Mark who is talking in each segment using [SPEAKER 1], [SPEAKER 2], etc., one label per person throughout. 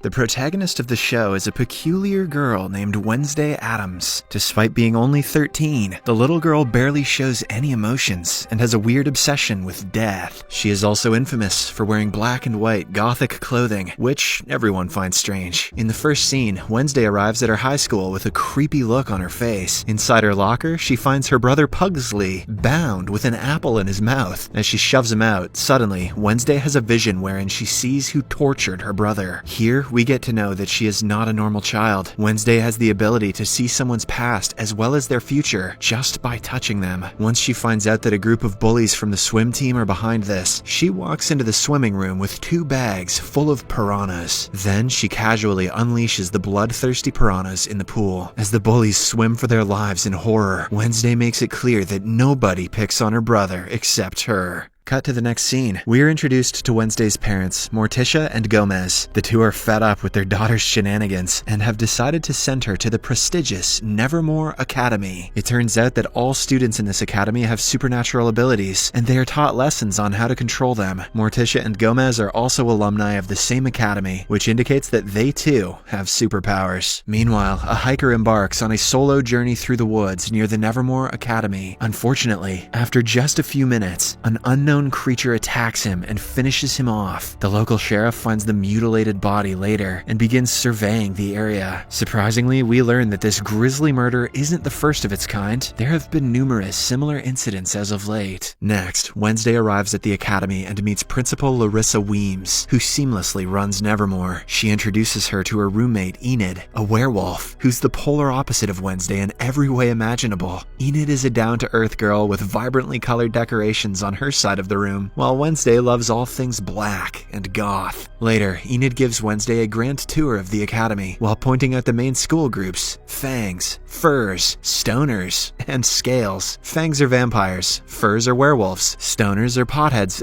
[SPEAKER 1] The protagonist of the show is a peculiar girl named Wednesday Addams. Despite being only 13, the little girl barely shows any emotions and has a weird obsession with death. She is also infamous for wearing black and white gothic clothing, which everyone finds strange. In the first scene, Wednesday arrives at her high school with a creepy look on her face. Inside her locker, she finds her brother Pugsley bound with an apple in his mouth. As she shoves him out, suddenly, Wednesday has a vision wherein she sees who tortured her brother. Here, we get to know that she is not a normal child. Wednesday has the ability to see someone's past as well as their future just by touching them. Once she finds out that a group of bullies from the swim team are behind this, she walks into the swimming room with 2 bags full of piranhas. Then she casually unleashes the bloodthirsty piranhas in the pool. As the bullies swim for their lives in horror, Wednesday makes it clear that nobody picks on her brother except her. Cut to the next scene. We are introduced to Wednesday's parents, Morticia and Gomez. The two are fed up with their daughter's shenanigans and have decided to send her to the prestigious Nevermore Academy. It turns out that all students in this academy have supernatural abilities, and they are taught lessons on how to control them. Morticia and Gomez are also alumni of the same academy, which indicates that they too have superpowers. Meanwhile, a hiker embarks on a solo journey through the woods near the Nevermore Academy. Unfortunately, after just a few minutes, an unknown creature attacks him and finishes him off. The local sheriff finds the mutilated body later and begins surveying the area. Surprisingly, we learn that this grisly murder isn't the first of its kind. There have been numerous similar incidents as of late. Next, Wednesday arrives at the academy and meets Principal Larissa Weems, who seamlessly runs Nevermore. She introduces her to her roommate Enid, a werewolf, who's the polar opposite of Wednesday in every way imaginable. Enid is a down-to-earth girl with vibrantly colored decorations on her side of the room, while Wednesday loves all things black and goth. Later, Enid gives Wednesday a grand tour of the academy, while pointing out the main school groups: Fangs, Furs, Stoners, and Scales. Fangs are vampires, Furs are werewolves, Stoners are potheads,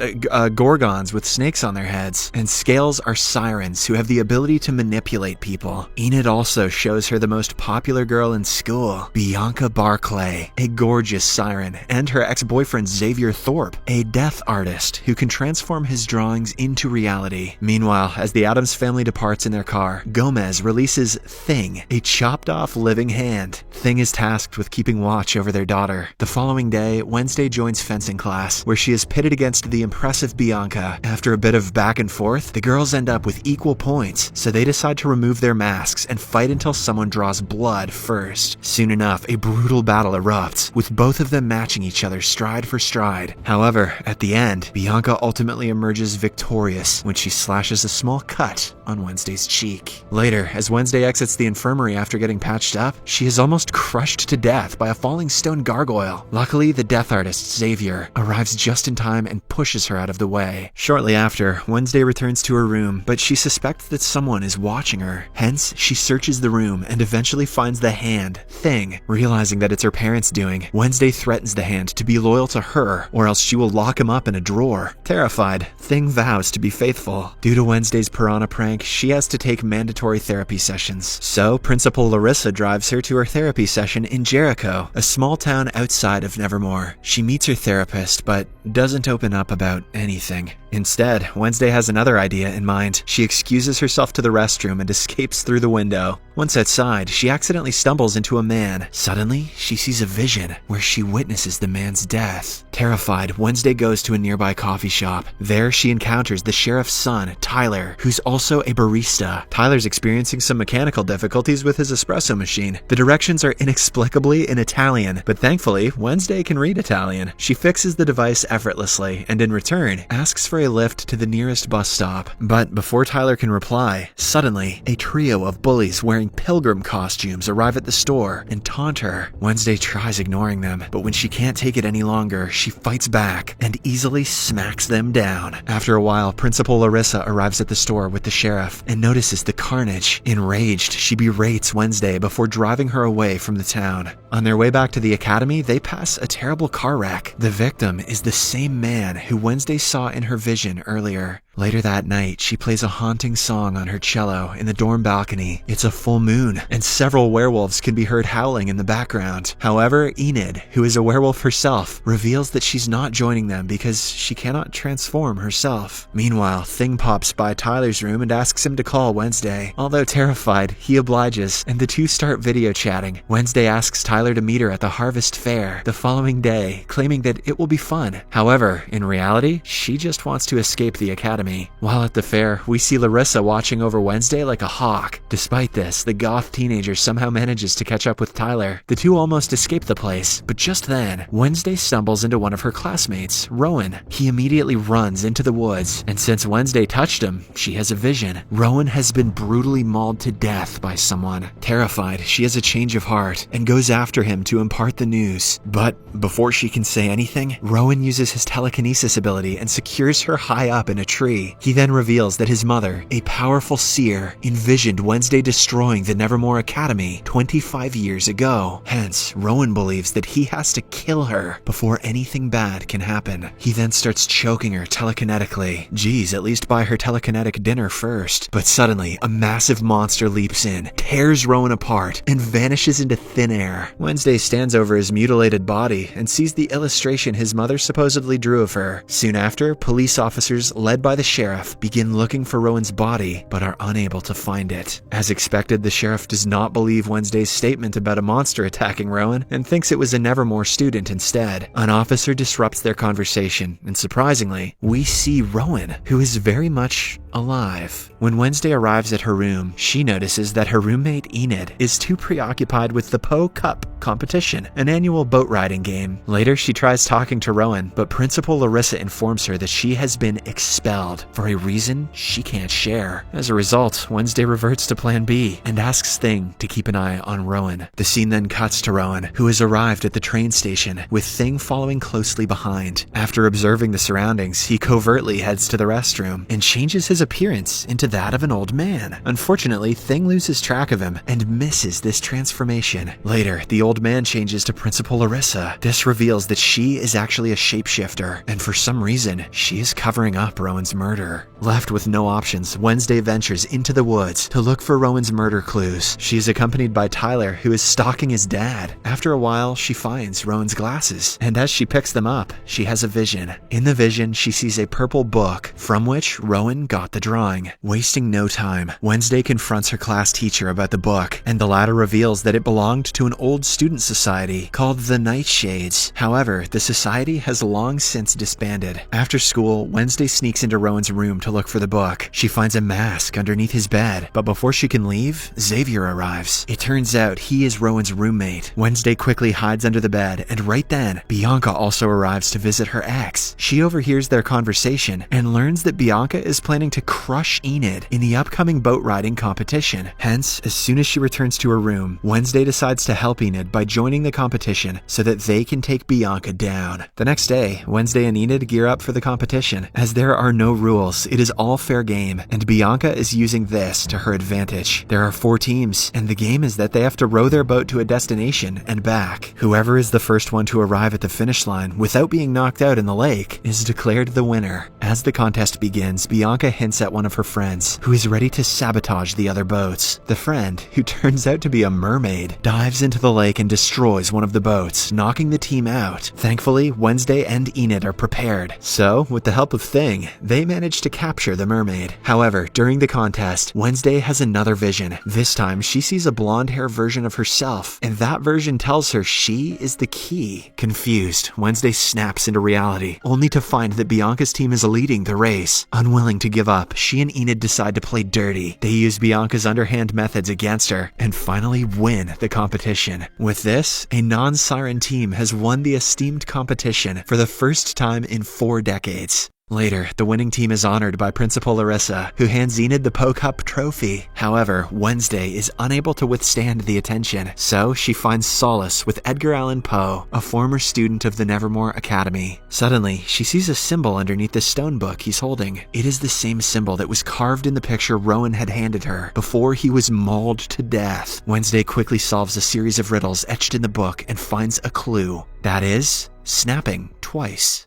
[SPEAKER 1] gorgons with snakes on their heads, and Scales are sirens who have the ability to manipulate people. Enid also shows her the most popular girl in school, Bianca Barclay, a gorgeous siren, and her ex-boyfriend Xavier Thorpe, a death artist who can transform his drawings into reality. Meanwhile, as the Addams family departs in their car, Gomez releases Thing, a chopped-off living hand. Thing is tasked with keeping watch over their daughter. The following day, Wednesday joins fencing class, where she is pitted against the impressive Bianca. After a bit of back and forth, the girls end up with equal points, so they decide to remove their masks and fight until someone draws blood first. Soon enough, a brutal battle erupts, with both of them matching each other stride for stride. However, at the end, Bianca ultimately emerges victorious when she slashes a small cut on Wednesday's cheek. Later, as Wednesday exits the infirmary after getting patched up, she is almost crushed to death by a falling stone gargoyle. Luckily, the death artist, Xavier, arrives just in time and pushes her out of the way. Shortly after, Wednesday returns to her room, but she suspects that someone is watching her. Hence, she searches the room and eventually finds the hand, Thing. Realizing that it's her parents' doing, Wednesday threatens the hand to be loyal to her, or else she will lock him up in a drawer. Terrified, Thing vows to be faithful. Due to Wednesday's piranha prank, she has to take mandatory therapy sessions. So, Principal Larissa drives her to her therapy session in Jericho, a small town outside of Nevermore. She meets her therapist, but doesn't open up about anything. Instead, Wednesday has another idea in mind. She excuses herself to the restroom and escapes through the window. Once outside, she accidentally stumbles into a man. Suddenly, she sees a vision where she witnesses the man's death. Terrified, Wednesday goes to a nearby coffee shop. There, she encounters the sheriff's son, Tyler, who's also a barista. Tyler's experiencing some mechanical difficulties with his espresso machine. The directions are inexplicably in Italian, but thankfully, Wednesday can read Italian. She fixes the device effortlessly, and in return, asks for a lift to the nearest bus stop. But before Tyler can reply, suddenly, a trio of bullies wearing pilgrim costumes arrive at the store and taunt her. Wednesday tries ignoring them, but when she can't take it any longer, she fights back and easily smacks them down. After a while, Principal Larissa arrives at the store with the sheriff and notices the carnage. Enraged, she berates Wednesday before driving her away from the town. On their way back to the academy, they pass a terrible car wreck. The victim is the same man who Wednesday saw in her vision earlier. Later that night, she plays a haunting song on her cello in the dorm balcony. It's a full moon, and several werewolves can be heard howling in the background. However, Enid, who is a werewolf herself, reveals that she's not joining them because she cannot transform herself. Meanwhile, Thing pops by Tyler's room and asks him to call Wednesday. Although terrified, he obliges, and the two start video chatting. Wednesday asks Tyler to meet her at the Harvest Fair the following day, claiming that it will be fun. However, in reality, she just wants to escape the academy. While at the fair, we see Larissa watching over Wednesday like a hawk. Despite this, the goth teenager somehow manages to catch up with Tyler. The two almost escape the place, but just then, Wednesday stumbles into one of her classmates, Rowan. He immediately runs into the woods, and since Wednesday touched him, she has a vision. Rowan has been brutally mauled to death by someone. Terrified, she has a change of heart and goes after him to impart the news. But before she can say anything, Rowan uses his telekinesis ability and secures her high up in a tree. He then reveals that his mother, a powerful seer, envisioned Wednesday destroying the Nevermore Academy 25 years ago. Hence, Rowan believes that he has to kill her before anything bad can happen. He then starts choking her telekinetically. Geez, at least buy her telekinetic dinner first. But suddenly, a massive monster leaps in, tears Rowan apart, and vanishes into thin air. Wednesday stands over his mutilated body and sees the illustration his mother supposedly drew of her. Soon after, police officers led by the sheriff begin looking for Rowan's body, but are unable to find it. As expected, the sheriff does not believe Wednesday's statement about a monster attacking Rowan and thinks it was a Nevermore student instead. An officer disrupts their conversation, and surprisingly, we see Rowan, who is very much alive. When Wednesday arrives at her room, she notices that her roommate Enid is too preoccupied with the Poe Cup competition, an annual boat riding game. Later, she tries talking to Rowan, but Principal Larissa informs her that she has been expelled for a reason she can't share. As a result, Wednesday reverts to Plan B and asks Thing to keep an eye on Rowan. The scene then cuts to Rowan, who has arrived at the train station, with Thing following closely behind. After observing the surroundings, he covertly heads to the restroom and changes his appearance into that of an old man. Unfortunately, Thing loses track of him and misses this transformation. Later, the old man changes to Principal Larissa. This reveals that she is actually a shapeshifter, and for some reason, she is covering up Rowan's murder. Left with no options, Wednesday ventures into the woods to look for Rowan's murder clues. She is accompanied by Tyler, who is stalking his dad. After a while, she finds Rowan's glasses, and as she picks them up, she has a vision. In the vision, she sees a purple book from which Rowan got the drawing. Wasting no time, Wednesday confronts her class teacher about the book, and the latter reveals that it belonged to an old student society called the Nightshades. However, the society has long since disbanded. After school, Wednesday sneaks into Rowan's room to look for the book. She finds a mask underneath his bed, but before she can leave, Xavier arrives. It turns out he is Rowan's roommate. Wednesday quickly hides under the bed, and right then, Bianca also arrives to visit her ex. She overhears their conversation and learns that Bianca is planning to crush Enid in the upcoming boat riding competition. Hence, as soon as she returns to her room, Wednesday decides to help Enid by joining the competition so that they can take Bianca down. The next day, Wednesday and Enid gear up for the competition. As there are no rules, it is all fair game, and Bianca is using this to her advantage. There are 4 teams, and the game is that they have to row their boat to a destination and back. Whoever is the first one to arrive at the finish line without being knocked out in the lake is declared the winner. As the contest begins, Bianca hints at one of her friends, who is ready to sabotage the other boats. The friend, who turns out to be a mermaid, dives into the lake and destroys one of the boats, knocking the team out. Thankfully, Wednesday and Enid are prepared, so with the help of Thing, they manage to capture the mermaid. However, during the contest, Wednesday has another vision. This time, she sees a blonde hair version of herself, and that version tells her she is the key. Confused, Wednesday snaps into reality, only to find that Bianca's team is leading the race. Unwilling to give up, she and Enid decide to play dirty. They use Bianca's underhand methods against her, and finally win the competition. With this, a non-siren team has won the esteemed competition for the first time in 4 decades. Later, the winning team is honored by Principal Larissa, who hands Enid the Poe Cup trophy. However, Wednesday is unable to withstand the attention, so she finds solace with Edgar Allan Poe, a former student of the Nevermore Academy. Suddenly, she sees a symbol underneath the stone book he's holding. It is the same symbol that was carved in the picture Rowan had handed her before he was mauled to death. Wednesday quickly solves a series of riddles etched in the book and finds a clue. That is, snapping twice.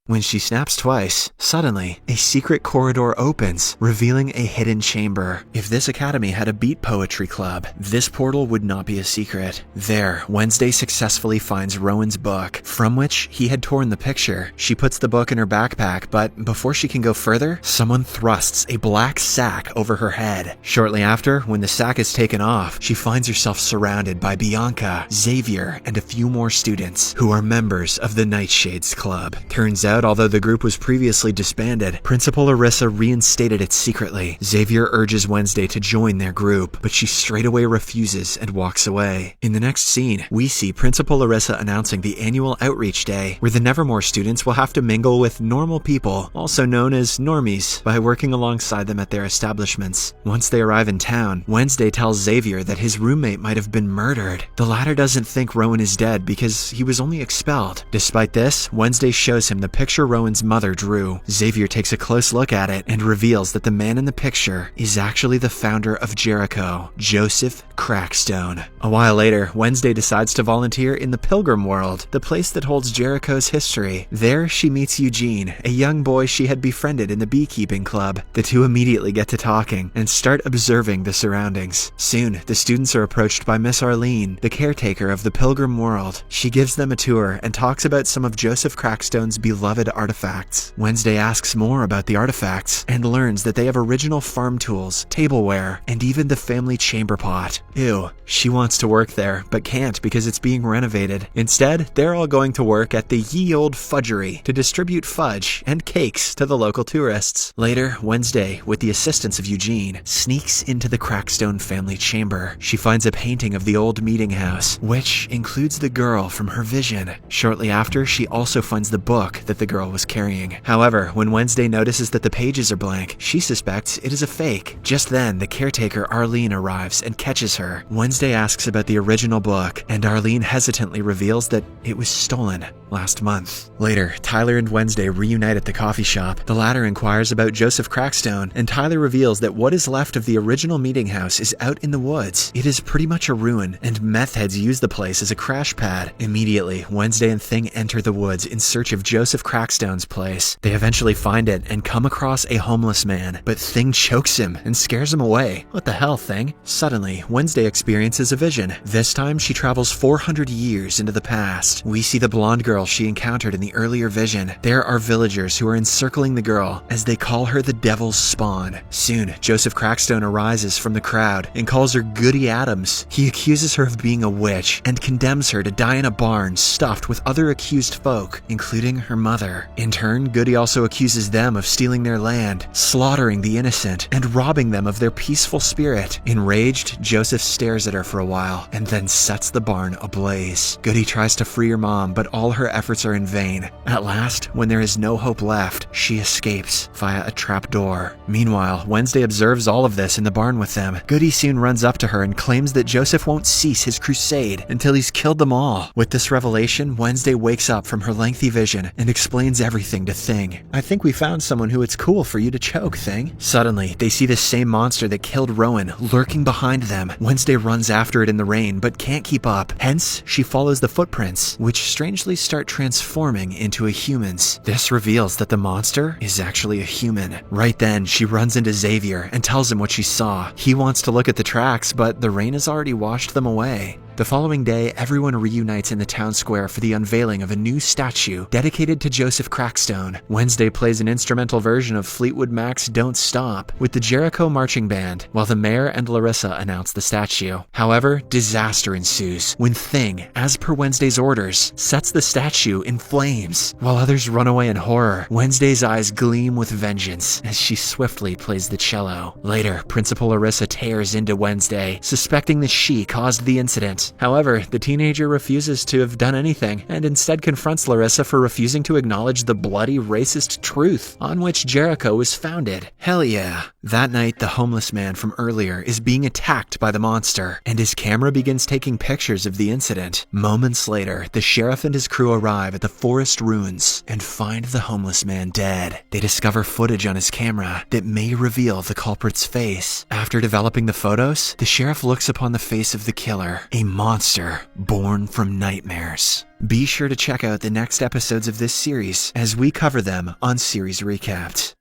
[SPEAKER 1] When she snaps twice, suddenly, a secret corridor opens, revealing a hidden chamber. If this academy had a beat poetry club, this portal would not be a secret. There, Wednesday successfully finds Rowan's book, from which he had torn the picture. She puts the book in her backpack, but before she can go further, someone thrusts a black sack over her head. Shortly after, when the sack is taken off, she finds herself surrounded by Bianca, Xavier, and a few more students who are members of the Nightshades Club. Turns out, although the group was previously disbanded, Principal Arissa reinstated it secretly. Xavier urges Wednesday to join their group, but she straightaway refuses and walks away. In the next scene, we see Principal Arissa announcing the annual Outreach Day, where the Nevermore students will have to mingle with normal people, also known as normies, by working alongside them at their establishments. Once they arrive in town, Wednesday tells Xavier that his roommate might have been murdered. The latter doesn't think Rowan is dead because he was only expelled. Despite this, Wednesday shows him the picture Rowan's mother drew. Xavier takes a close look at it and reveals that the man in the picture is actually the founder of Jericho, Joseph Crackstone. A while later, Wednesday decides to volunteer in the Pilgrim World, the place that holds Jericho's history. There, she meets Eugene, a young boy she had befriended in the beekeeping club. The two immediately get to talking and start observing the surroundings. Soon, the students are approached by Miss Arlene, the caretaker of the Pilgrim World. She gives them a tour and talks about some of Joseph Crackstone's beloved artifacts. Wednesday asks more about the artifacts and learns that they have original farm tools, tableware, and even the family chamber pot. Ew. She wants to work there, but can't because it's being renovated. Instead, they're all going to work at the Ye Old Fudgery to distribute fudge and cakes to the local tourists. Later, Wednesday, with the assistance of Eugene, sneaks into the Crackstone family chamber. She finds a painting of the old meeting house, which includes the girl from her vision. Shortly after, she also finds the book that the girl was carrying. However, when Wednesday notices that the pages are blank, she suspects it is a fake. Just then, the caretaker Arlene arrives and catches her. Wednesday asks about the original book, and Arlene hesitantly reveals that it was stolen last month. Later, Tyler and Wednesday reunite at the coffee shop. The latter inquires about Joseph Crackstone, and Tyler reveals that what is left of the original meeting house is out in the woods. It is pretty much a ruin, and meth heads use the place as a crash pad. Immediately, Wednesday and Thing enter the woods in search of Joseph Crackstone's place. They eventually find it and come across a homeless man, but Thing chokes him and scares him away. What the hell, Thing? Suddenly, Wednesday experiences a vision. This time, she travels 400 years into the past. We see the blonde girl she encountered in the earlier vision. There are villagers who are encircling the girl as they call her the Devil's Spawn. Soon, Joseph Crackstone arises from the crowd and calls her Goody Adams. He accuses her of being a witch and condemns her to die in a barn stuffed with other accused folk, including her mother. In turn, Goody also accuses them of stealing their land, slaughtering the innocent, and robbing them of their peaceful spirit. Enraged, Joseph stares at her for a while and then sets the barn ablaze. Goody tries to free her mom, but all her efforts are in vain. At last, when there is no hope left, she escapes via a trap door. Meanwhile, Wednesday observes all of this in the barn with them. Goody soon runs up to her and claims that Joseph won't cease his crusade until he's killed them all. With this revelation, Wednesday wakes up from her lengthy vision and explains everything to Thing. I think we found someone who it's cool for you to choke, Thing. Suddenly, they see the same monster that killed Rowan lurking behind them. Wednesday runs after it in the rain, but can't keep up. Hence, she follows the footprints, which strangely start transforming into a human's. This reveals that the monster is actually a human. Right then, she runs into Xavier and tells him what she saw. He wants to look at the tracks, but the rain has already washed them away. The following day, everyone reunites in the town square for the unveiling of a new statue dedicated to Joseph Crackstone. Wednesday plays an instrumental version of Fleetwood Mac's Don't Stop with the Jericho Marching Band, while the mayor and Larissa announce the statue. However, disaster ensues when Thing, as per Wednesday's orders, sets the statue in flames. While others run away in horror, Wednesday's eyes gleam with vengeance as she swiftly plays the cello. Later, Principal Larissa tears into Wednesday, suspecting that she caused the incident. However, the teenager refuses to have done anything and instead confronts Larissa for refusing to acknowledge the bloody racist truth on which Jericho was founded. Hell yeah. That night, the homeless man from earlier is being attacked by the monster, and his camera begins taking pictures of the incident. Moments later, the sheriff and his crew arrive at the forest ruins and find the homeless man dead. They discover footage on his camera that may reveal the culprit's face. After developing the photos, the sheriff looks upon the face of the killer, a monster born from nightmares. Be sure to check out the next episodes of this series as we cover them on Series Recapped.